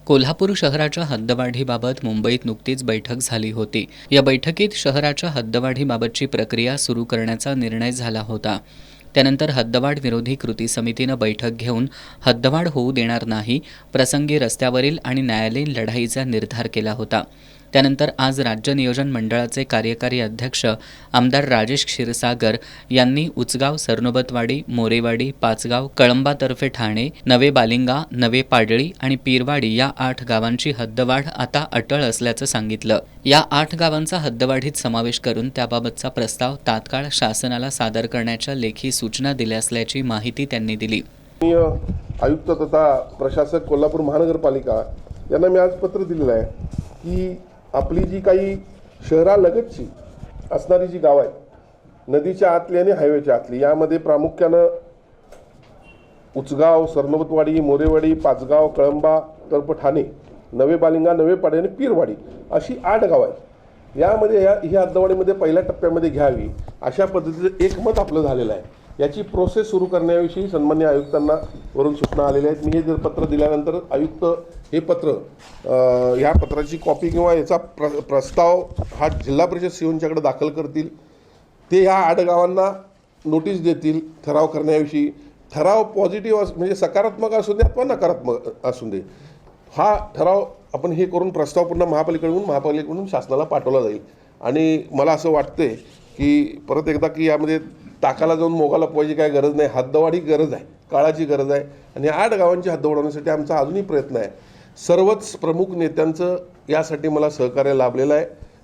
कोल्हापूर शहराच्या हद्दवाढीबाबत मुंबईत नुकतीच बैठक झाली होती। या बैठकीत शहराच्या हद्दवाढीबाबतची प्रक्रिया सुरू करण्याचा निर्णय झाला होता। त्यानंतर हद्दवाढ विरोधी कृती समितीनं बैठक घेऊन हद्दवाढ होऊ देणार नाही, प्रसंगी रस्त्यावरील आणि न्यायालयीन लढाईचा निर्धार केला होता। त्यानंतर आज राज्य नियोजन मंडळाचे कार्यकारी अध्यक्ष आमदार राजेश क्षीरसागर यांनी उचगाव, सरनोबतवाडी, मोरेवाडी, पाचगाव, कळंबातर्फे ठाणे, नवे बालिंगा, नवे पाडळी आणि पीरवाडी या 8 गावांची हद्दवाढ आता अटळ असल्याचं सांगितलं। या 8 गावांचा हद्दवाढीत समावेश करून त्याबाबतचा प्रस्ताव तात्काळ शासनाला सादर करण्याच्या लेखी सूचना दिल्या असल्याची माहिती त्यांनी दिली। आयुक्त तथा प्रशासक कोल्हापूर महानगरपालिका यांना मी आज पत्र दिलेलं आहे की आपली जी काही शहरालगतची असणारी जी गाव आहेत, नदीच्या आतली आणि हायवेच्या आतली, यामध्ये प्रामुख्यानं उचगाव, सरनोबतवाडी, मोरेवाडी, पाचगाव, कळंबा, तर्फ ठाणे, नवे बालिंगा, नवे पाडे आणि पीरवाडी अशी 8 गाव आहेत। यामध्ये ही हद्दवाढीमध्ये पहिल्या टप्प्यामध्ये घ्यावी अशा पद्धतीचं एकमत आपलं झालेलं आहे। याची प्रोसेस सुरू करण्याविषयी सन्मान्य आयुक्तांना वरून सूचना आलेल्या आहेत। मी हे जर पत्र दिल्यानंतर आयुक्त हे पत्र ह्या पत्राची कॉपी किंवा याचा प्रस्ताव हा जिल्हा परिषद सिओनच्याकडे दाखल करतील। ते ह्या 8 गावांना नोटीस देतील ठराव करण्याविषयी। ठराव पॉझिटिव्ह म्हणजे सकारात्मक असू दे अथवा नकारात्मक असू दे, हा ठराव आपण हे करून प्रस्ताव पुन्हा महापालिकेकडून शासनाला पाठवला जाईल। आणि मला असं वाटतंय की परत एकदा की यामध्ये टाकाला जाऊन मोगाला पोहायची काय गरज नाही, हद्दवाढी गरज आहे, काळाची गरज आहे। आणि 8 गावांची हद्द वाढवण्यासाठी आमचा अजूनही प्रयत्न आहे। सर्वच प्रमुख नेत्यांचं यासाठी मला सहकार्य लाभलेलं आहे।